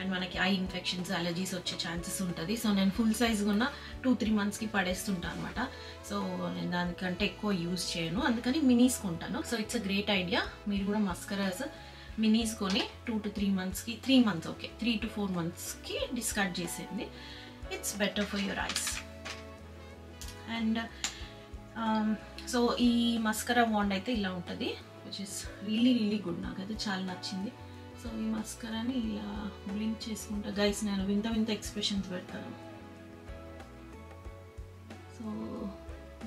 అండ్ మనకి ఐ ఇన్ఫెక్షన్స్, అలర్జీస్ వచ్చే ఛాన్సెస్ ఉంటుంది. సో నేను ఫుల్ సైజ్ ఉన్న 2-3 monthsకి పడేస్తుంటాను అనమాట. సో నేను దానికంటే ఎక్కువ యూజ్ చేయను, అందుకని మినీస్ కొంటాను. So it's a great idea. మీరు కూడా మస్కరాస్ మినీస్ కొని 2 to 3 monthsకి, 3 months ఓకే, 3 to 4 monthsకి డిస్కార్డ్ చేసేయండి. It's better for your eyes. And so ఈ మస్కరా వాండ్ అయితే ఇలా ఉంటుంది, విచ్ ఇస్ రియలీ గుడ్. నాకైతే చాలా నచ్చింది. సో ఈ మస్కరాని ఇలా బ్లింక్ చేసుకుంటా గైస్. నేను వింత ఎక్స్ప్రెషన్స్ పెడతాను. సో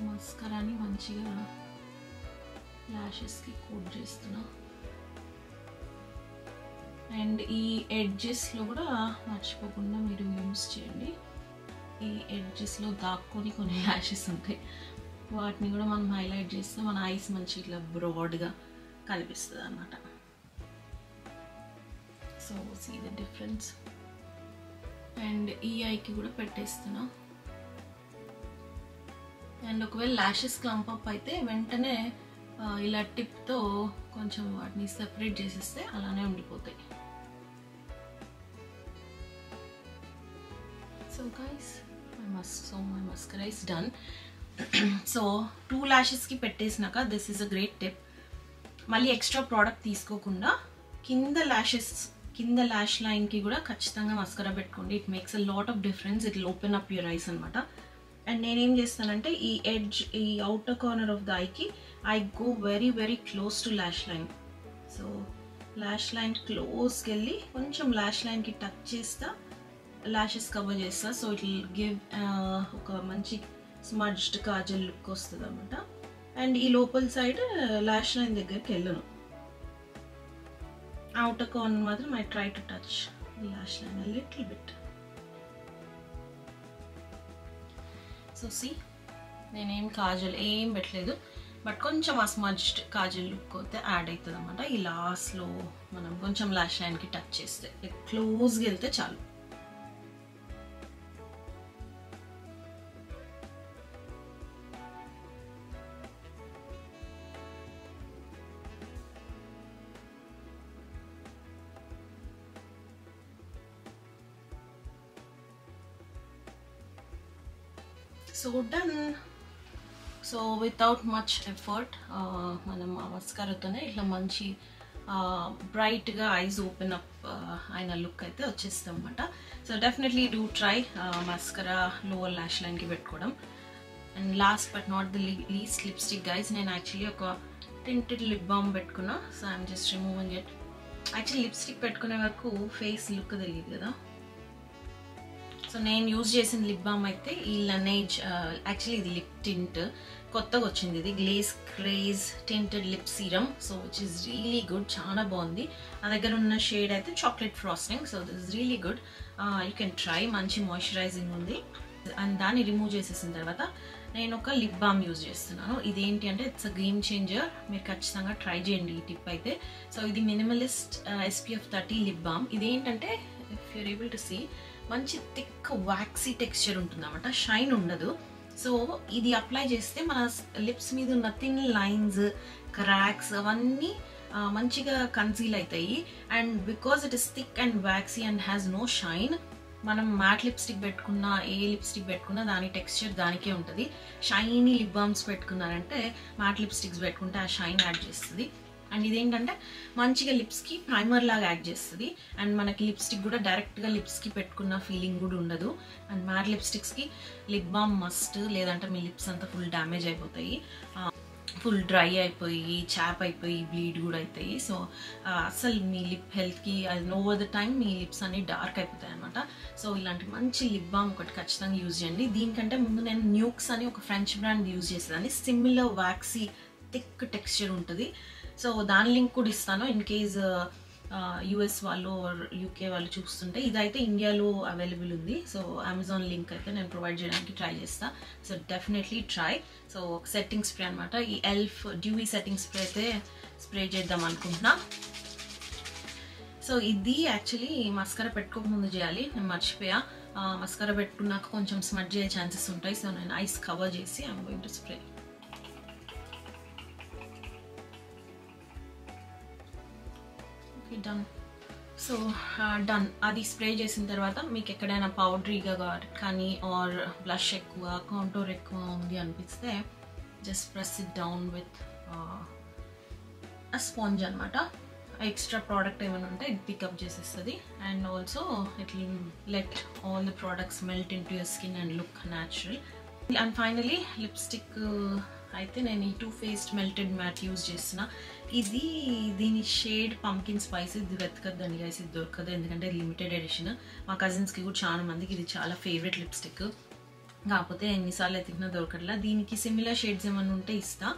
మస్కరాని మంచిగా ల్యాషెస్కి కోట్ చేస్తున్నా. అండ్ ఈ ఎడ్జెస్లో కూడా మర్చిపోకుండా మీరు యూజ్ చేయండి. ఈ ఎడ్జెస్లో దాక్కొని కొన్ని ల్యాషెస్ ఉంటాయి, వాటిని కూడా మనం హైలైట్ చేస్తే మన ఐస్ మంచి ఇట్లా బ్రాడ్గా కనిపిస్తుంది అన్నమాట. So see the difference. And ఈ ఐకి కూడా పెట్టేస్తున్నా. అండ్ ఒకవేళ ల్యాషెస్ క్లంప్ అప్ అయితే వెంటనే ఇలా టిప్తో కొంచెం వాటిని సెపరేట్ చేసేస్తే అలానే ఉండిపోతాయి. So guys my mascara is done. So 2 lashes కి పెట్టేసినాక this is a great tip. మళ్ళీ ఎక్స్ట్రా ప్రోడక్ట్ తీసుకోకుండా కింద ల్యాష్ లైన్కి కూడా ఖచ్చితంగా మస్కరా పెట్టుకోండి. It makes a lot of difference. It will open up your eyes అనమాట. అండ్ నేనేం చేస్తానంటే ఈ అవుటర్ కార్నర్ ఆఫ్ ద ఐకి I go very close to lash line. So lash line క్లోజ్కి వెళ్ళి కొంచెం ల్యాష్ లైన్కి టచ్ చేస్తా, ల్యాషెస్ కవర్ చేస్తా. సో ఇట్ విల్ గివ్ ఒక మంచి స్మడ్జ్డ్ కాజల్ లుక్ వస్తుంది అనమాట. అండ్ ఈ లోపల సైడ్ ల్యాష్ లైన్ దగ్గరికి వెళ్ళను. outer corner matram I try to touch the lash line a little bit. So see, నేనేం కాజల్ ఏం పెట్టలేదు, బట్ కొంచెం ఆ స్మడ్జ్డ్ కాజల్ లుక్ అయితే యాడ్ అవుతుంది అనమాట. ఈ లాస్ట్లో మనం కొంచెం లాష్ లైన్కి టచ్ చేస్తే, క్లోజ్గా వెళ్తే చాలు. So done. So without much effort మనం ఆ మస్కారాతోనే ఇట్లా మంచి బ్రైట్గా ఐస్ ఓపెన్ అప్ అయిన లుక్ అయితే వచ్చేస్తాం అనమాట. So definitely do try mascara lower lash లైన్కి పెట్టుకోవడం. And last but not the least lipstick guys. నేను యాక్చువల్లీ ఒక టింటెడ్ లిప్ బామ్ పెట్టుకున్నా. So I'm just removing it. Actually lipstick పెట్టుకునే వరకు ఫేస్ లుక్ తెలియదు కదా. సో నేను యూజ్ చేసిన లిప్ బామ్ అయితే ఈ లనేజ్, యాక్చువల్లీ ఇది లిప్ టింట్ కొత్తగా వచ్చింది, ఇది glaze craze tinted lip serum. So which is really good, చాలా బాగుంది. నా దగ్గర ఉన్న షేడ్ అయితే chocolate frosting. So this is really good, you can try. మంచి మాయిశ్చరైజింగ్ ఉంది. అండ్ దాన్ని రిమూవ్ చేసేసిన తర్వాత నేను ఒక లిప్ బామ్ యూజ్ చేస్తున్నాను. ఇదేంటి అంటే ఇట్స్ అ గేమ్ చేంజర్, మీరు ఖచ్చితంగా ట్రై చేయండి ఈ టిప్ అయితే. సో ఇది మినిమలిస్ట్ SPF 30 లిప్ బామ్. ఇదేంటంటే if you're able to see, మంచి థిక్ వ్యాక్సీ టెక్స్చర్ ఉంటుంది అన్నమాట, షైన్ ఉండదు. సో ఇది అప్లై చేస్తే మన లిప్స్ మీద ఉన్న థిన్ లైన్స్, క్రాక్స్ అవన్నీ మంచిగా కన్సీల్ అవుతాయి. And because it is thick and waxy and has no shine, మనం మ్యాట్ లిప్స్టిక్ పెట్టుకున్నా ఏ లిప్స్టిక్ పెట్టుకున్నా దాని టెక్స్చర్ దానికే ఉంటుంది. షైనీ లిప్ బామ్స్ పెట్టుకున్నారంటే మ్యాట్ లిప్స్టిక్స్ పెట్టుకుంటే ఆ షైన్ యాడ్ చేస్తుంది. అండ్ ఇదేంటంటే మంచిగా లిప్స్కి ప్రైమర్ లాగా యాడ్ చేస్తుంది. అండ్ మనకి లిప్స్టిక్ కూడా డైరెక్ట్గా లిప్స్కి పెట్టుకున్న ఫీలింగ్ కూడా ఉండదు. అండ్ మ్యాట్ లిప్స్టిక్స్కి లిప్ బామ్ మస్ట్, లేదంటే మీ లిప్స్ అంతా ఫుల్ డ్యామేజ్ అయిపోతాయి, ఫుల్ డ్రై అయిపోయి చాప్ అయిపోయి బ్లీడ్ కూడా అవుతాయి. సో అసలు మీ లిప్ హెల్త్కి అది over the time me lips అన్ని డార్క్ అయిపోతాయి అనమాట. సో ఇలాంటి మంచి లిప్ బామ్ ఒకటి ఖచ్చితంగా యూజ్ చేయండి. దీనికంటే ముందు నేను న్యూక్స్ అని ఒక ఫ్రెంచ్ బ్రాండ్ యూజ్ చేసేదాన్ని. సిమిలర్ వ్యాక్సీ థిక్ టెక్స్చర్ ఉంటుంది. సో దాని లింక్ కూడా ఇస్తాను ఇన్ కేస్ యూఎస్ వాళ్ళు యూకే వాళ్ళు చూస్తుంటే. ఇదైతే ఇండియాలో అవైలబుల్ ఉంది. సో అమెజాన్ లింక్ అయితే నేను ప్రొవైడ్ చేయడానికి ట్రై చేస్తాను. So definitely try. So setting spray అనమాట. ఈ ఎల్ఫ్ డ్యూవీ సెట్టింగ్ స్ప్రే అయితే స్ప్రే చేద్దాం అనుకుంటున్నా. సో ఇది యాక్చువల్లీ మస్కరా పెట్టుకోకముందు చేయాలి, నేను మర్చిపోయా. మస్కరా పెట్టుకున్నాక కొంచెం స్మట్ చేసే ఛాన్సెస్ ఉంటాయి. సో నేను ఐస్ కవర్ చేసి I'm going to spray. Done. So done. అది స్ప్రే చేసిన తర్వాత మీకు ఎక్కడైనా పౌడరీగా కానీ ఆర్ బ్లష్ ఎక్కువ కాంటోర్ ఎక్కువ ఉంది అనిపిస్తే just press it down with a sponge అనమాట. ఎక్స్ట్రా ప్రోడక్ట్ ఏమైనా ఉంటే ఇది పికప్ చేసేస్తుంది. And also it will let all the products melt in to your skin and look natural. And finally lipstick అయితే నేను ఈ Too Faced melted matte use చేస్తున్నా. దీని షేడ్ పంకిన్ స్పైస్. ఇది వెతకద్దండి గైస్, ఇది దొరకదు, ఎందుకంటే లిమిటెడ్ ఎడిషన్. మా కజిన్స్కి కూడా చాలా మందికి ఇది చాలా ఫేవరెట్ లిప్స్టిక్, కాకపోతే ఎన్నిసార్లు ఎతికినా దొరకట్లా. దీనికి సిమిలర్ షేడ్స్ ఏమైనా ఉంటే ఇస్తా.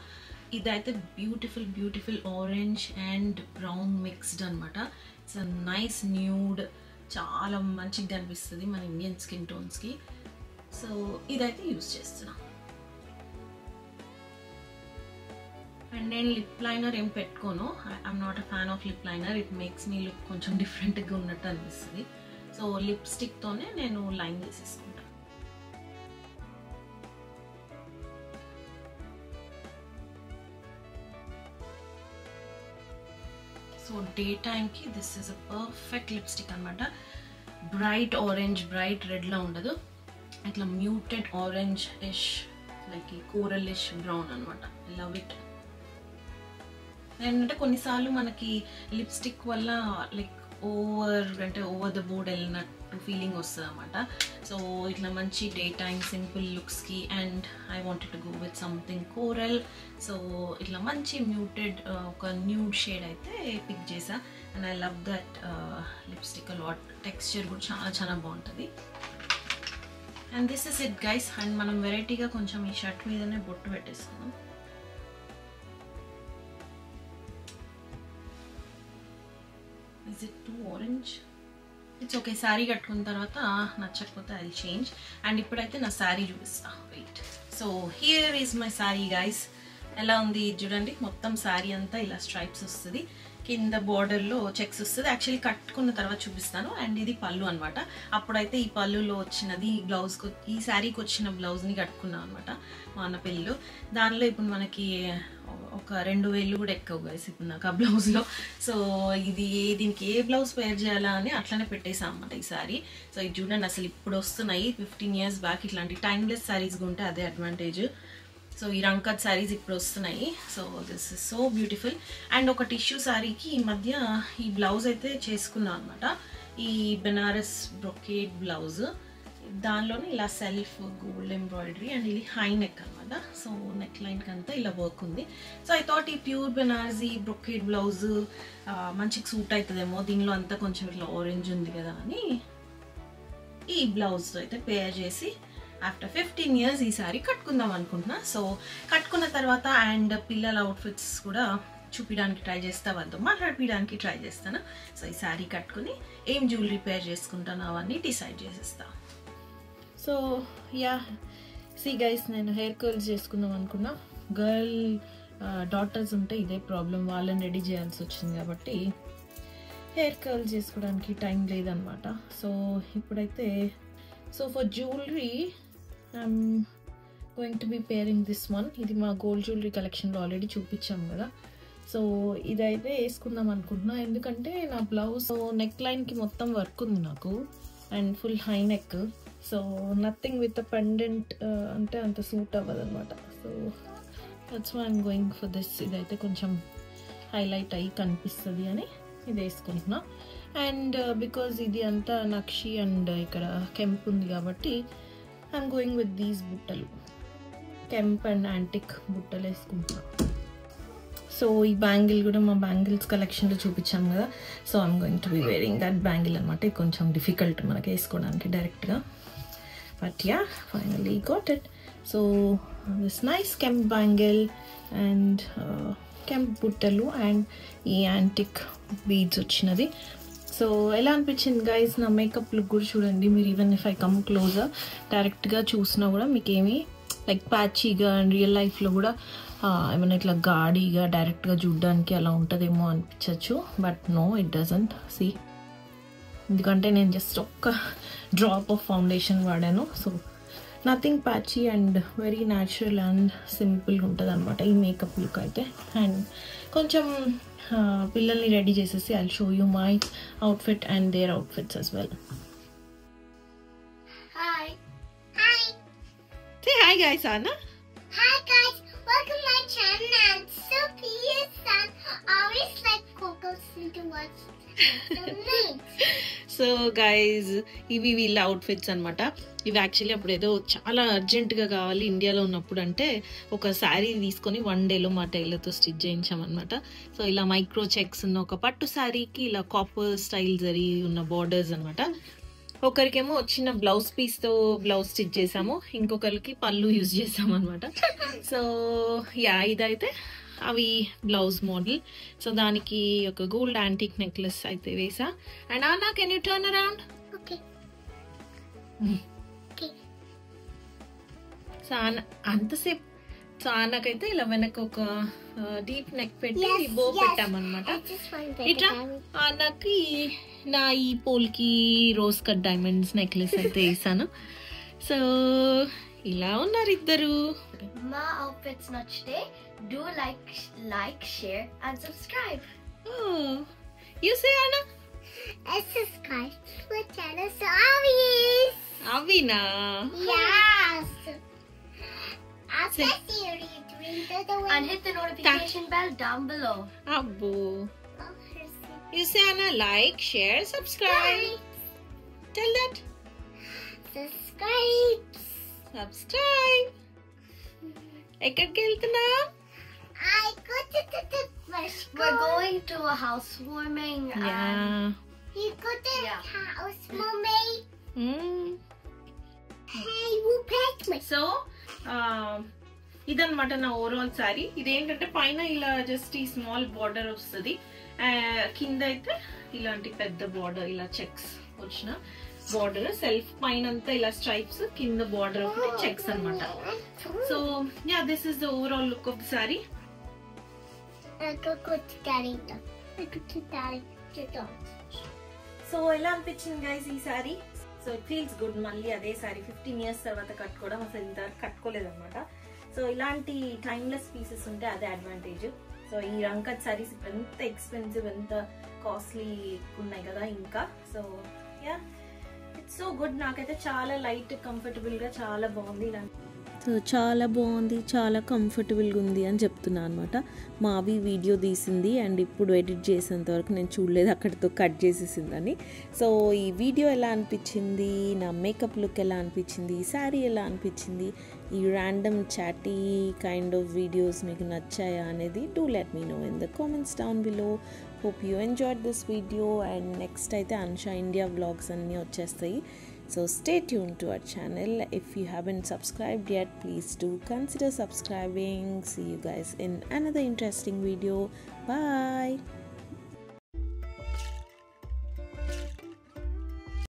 ఇదైతే beautiful beautiful orange and brown mixed అనమాట. ఇట్స్ అ నైస్ న్యూడ్, చాలా మంచిగా అనిపిస్తుంది మన ఇండియన్ స్కిన్ టోన్స్కి. సో ఇదైతే యూజ్ చేస్తున్నా. అండ్ నేను లిప్ లైనర్ ఏం పెట్టుకోను. I'm not a fan of lip liner. It makes me look కొంచెం డిఫరెంట్గా ఉన్నట్టు అనిపిస్తుంది. సో లిప్స్టిక్తోనే నేను లైన్ చేసేసుకుంటాను. సో డే టైంకి this is a perfect lipstick అనమాట. బ్రైట్ ఆరెంజ్, బ్రైట్ రెడ్లా ఉండదు, ఇట్లా మ్యూటెడ్ ఆరెంజ్ ఇష్, లైక్ కోరల్ ఇష్ బ్రౌన్ అనమాట. I love it. ఏంటంటే కొన్నిసార్లు మనకి లిప్స్టిక్ వల్ల లైక్ ఓవర్ ద బోర్డ్ వెళ్ళినట్టు ఫీలింగ్ వస్తుంది అనమాట. సో ఇట్లా మంచి డే టైమ్ సింపుల్ లుక్స్కి and I wanted to go with something coral. So ఇట్లా మంచి మ్యూటెడ్ ఒక న్యూడ్ షేడ్ అయితే పిక్ చేసా. And I love that lipstick lot. Texture కూడా చాలా చాలా బాగుంటుంది. And this is it guys. And మనం వెరైటీగా కొంచెం ఈ షర్ట్ మీదనే బొట్టు పెట్టేస్తున్నాం. Is it too orange? It's okay. Sari కట్టుకున్న తర్వాత నచ్చకపోతే ఐ చేంజ్. అండ్ ఇప్పుడైతే నా శారీ చూపిస్తా. Wait. So here is my sari guys. ఎలా ఉంది చూడండి. మొత్తం శారీ అంతా ఇలా స్ట్రైప్స్ వస్తుంది, కింద బార్డర్లో చెక్స్ వస్తుంది. యాక్చువల్లీ కట్టుకున్న తర్వాత చూపిస్తాను. అండ్ ఇది పళ్ళు అనమాట. అప్పుడైతే ఈ పళ్ళులో వచ్చినది బ్లౌజ్కి, ఈ శారీకి వచ్చిన బ్లౌజ్ని కట్టుకున్నాం అనమాట మా అన్న పెళ్ళిలో. దానిలో ఇప్పుడు మనకి ఒక 2000 కూడా ఎక్కువ గైస్ ఇప్పుడు నాకు ఆ బ్లౌజ్లో. సో దీనికి ఏ బ్లౌజ్ పేర్ చేయాలా అని అట్లనే పెట్టేసాం అనమాట ఈ శారీ. సో ఇది చూడండి అసలు ఇప్పుడు వస్తున్నాయి. 15 years బ్యాక్ ఇట్లాంటి టైమ్లెస్ శారీస్గా ఉంటే అదే అడ్వాంటేజ్. సో ఈ రంకత్ శారీస్ ఇప్పుడు వస్తున్నాయి. So this is so beautiful. And ఒక టిష్యూ శారీకి ఈ మధ్య ఈ బ్లౌజ్ అయితే చేసుకున్నాను అనమాట. ఈ బెనారస్ బ్రొకేడ్ బ్లౌజ్, దానిలోనే ఇలా సెల్ఫ్ గోల్డ్ ఎంబ్రాయిడరీ అండ్ ఇది హై నెక్ అనమాట. సో నెక్ లైన్కి అంతా ఇలా వర్క్ ఉంది. సో ఐ థాట్ ఈ ప్యూర్ బెనారసీ బ్రొకేడ్ బ్లౌజ్ మంచిగా సూట్ అవుతుందేమో, దీనిలో అంతా కొంచెం ఇట్లా ఆరెంజ్ ఉంది కదా అని ఈ బ్లౌజ్తో అయితే పేర్ చేసి ఆఫ్టర్ 15 years ఈ సారీ కట్టుకుందాం అనుకుంటున్నా. సో కట్టుకున్న తర్వాత అండ్ పిల్లల అవుట్ఫిట్స్ కూడా చూపించడానికి ట్రై చేస్తా, వాళ్ళతో మాట్లాడిపించడానికి ట్రై చేస్తాను. సో ఈ సారీ కట్టుకుని ఏం జ్యువెలరీ పేర్ చేసుకుంటాను అవన్నీ డిసైడ్ చేసేస్తా. సో యా సి గైస్, నేను హెయిర్ కర్ల్స్ చేసుకుందాం అనుకున్నా. గర్ల్ డాటర్స్ ఉంటే ఇదే ప్రాబ్లం, వాళ్ళని రెడీ చేయాల్సి వచ్చింది కాబట్టి హెయిర్ కర్ల్స్ చేసుకోవడానికి టైం లేదనమాట. సో ఇప్పుడైతే so for jewellery I'm going to be pairing this one. ఇది మా గోల్డ్ జ్యువెలరీ కలెక్షన్లో ఆల్రెడీ చూపించాం కదా. సో ఇదైతే వేసుకుందాం అనుకుంటున్నా, ఎందుకంటే నా బ్లౌజ్ నెక్ లైన్కి మొత్తం వర్క్ ఉంది నాకు. And full high neck. So nothing with a pendant అంటే అంత సూట్ అవ్వదు అనమాట. So that's why I'm going for this. ఇదైతే కొంచెం హైలైట్ అయ్యి కనిపిస్తుంది అని ఇది వేసుకుంటున్నా. అండ్ బికాజ్ ఇది అంతా నక్షి అండ్ ఇక్కడ కెంప్ ఉంది కాబట్టి ఐఎమ్ గోయింగ్ విత్ దీస్ బుట్టలు, కెంప్ అండ్ యాంటిక్ బుట్టలు వేసుకుంటున్నా. సో ఈ బ్యాంగిల్ కూడా మా బ్యాంగిల్స్ కలెక్షన్లో చూపించాం కదా. So I'm going to be wearing that bangle అనమాట. ఇది కొంచెం డిఫికల్ట్ మనకి వేసుకోవడానికి డైరెక్ట్గా, but yeah finally got it. So this nice kemp bangle and kemp బుట్టలు అండ్ ఈ యాంటిక్ బీడ్స్ వచ్చినది. సో ఎలా అనిపించింది గైస్ నా మేకప్ లుక్ కూడా చూడండి మీరు. Even if I come closer డైరెక్ట్గా చూసినా కూడా మీకు ఏమి లైక్ ప్యాచీగా అండ్ రియల్ లైఫ్లో కూడా ఏమైనా ఇట్లా గాడీగా డైరెక్ట్గా చూడడానికి అలా ఉంటుందేమో అనిపించవచ్చు, but no it doesn't. See, ఎందుకంటే నేను జస్ట్ ఒక్క డ్రాప్ ఆఫ్ ఫౌండేషన్ వాడాను. So nothing patchy and very natural and సింపుల్గా ఉంటుంది అనమాట ఈ మేకప్ లుక్ అయితే. అండ్ కొంచెం పిల్లల్ని రెడీ చేసేసి I'll show you my outfit and their outfits as well. Hi. Say hi guys, Anna. Hi guys, welcome to my channel. I'm so pleased and always like Coco's to watch the news. So guys ఇవి వీళ్ళ outfits అనమాట. ఇవి actually అప్పుడు ఏదో చాలా అర్జెంటుగా కావాలి ఇండియాలో ఉన్నప్పుడు అంటే ఒక శారీ తీసుకొని 1 డేలో మా టైలర్తో స్టిచ్ చేయించామన్నమాట. సో ఇలా మైక్రో చెక్స్ ఉన్న ఒక పట్టు శారీకి ఇలా కాపర్ స్టైల్ జరీ ఉన్న బార్డర్స్ అనమాట. ఒకరికేమో వచ్చిన బ్లౌజ్ పీస్తో బ్లౌజ్ స్టిచ్ చేసాము, ఇంకొకరికి పళ్ళు యూజ్ చేసాము అనమాట. సో యా ఇదైతే అవి బ్లౌజ్ మోడల్. సో దానికి ఒక గోల్డ్ యాంటిక్ నెక్లెస్ అయితే వేసా. And Ana can you turn around? Okay. So అంతసేపు సో ఆనాకైతే ఇలా వెనక ఒక డీప్ నెక్ పెట్టి బో పెట్టామన్నమాట. ఇట్లా ఆనాకి నా ఈ పోల్కి రోజ్ కట్ డైమండ్స్ నెక్లెస్ అయితే వేసాను. సో ఇలా ఉన్నారు ఇద్దరు. మా outfits నచ్చితే do like, share and subscribe. You say Anna? And subscribe to my channel so obvious. Avina. Yes. I'll see you and hit the notification bell down below. Abbo. You say Anna, like, share, subscribe. Tell that. Subscribe. ఎక్కడికి వెళ్తున్నా? We're going to a housewarming. Yeah. You go to housewarming. Hey, who packed me? So ఇదన్నమాట నా overall sari. ఇదేంటంటే పైన ఇలా just ఈ small border వస్తుంది, కింద అయితే ఇలాంటి పెద్ద బార్డర్ ఇలా చెక్స్ వచ్చిన బార్డర్, సెల్ఫ్ పైన అంతా ఇలా స్ట్రైప్స్, కింద బార్డర్ ఒకటి చెక్స్ అనమాట. So yeah this is the overall look of the sari. So ఎలా అనిపించింది గైస్ ఈ sari? So it feels good. మళ్ళీ అదే శారీ 15 years తర్వాత కట్టుకోవడం, అసలు ఇంతవరకు కట్టుకోలేదన్నమాట. సో ఇలాంటి టైమ్లెస్ పీసెస్ ఉంటే అదే అడ్వాంటేజ్. సో ఈ రంకత్ శారీస్ ఇప్పుడు ఎంత ఎక్స్పెన్సివ్, ఎంత కాస్ట్లీ ఉన్నాయి కదా ఇంకా. So yeah it's so good. నాకైతే చాలా లైట్ కంఫర్టబుల్గా చాలా బాగుంది. సో చాలా బాగుంది, చాలా కంఫర్టబుల్గా ఉంది అని చెప్తున్నాను అనమాట. మావి వీడియో తీసింది అండ్ ఇప్పుడు ఎడిట్ చేసేంత వరకు నేను చూడలేదు, అక్కడితో కట్ చేసేసిందని. సో ఈ వీడియో ఎలా అనిపించింది, నా మేకప్ లుక్ ఎలా అనిపించింది, ఈ శారీ ఎలా అనిపించింది, ఈ random chatty kind of videos మీకు నచ్చాయా అనేది do let me know in the comments down below. Hope you enjoyed this video. And next అయితే అనుషా ఇండియా వ్లాగ్స్ అన్నీ వచ్చేస్తాయి. So stay tuned to our channel. If you haven't subscribed yet, please do consider subscribing. See you guys in another interesting video. Bye.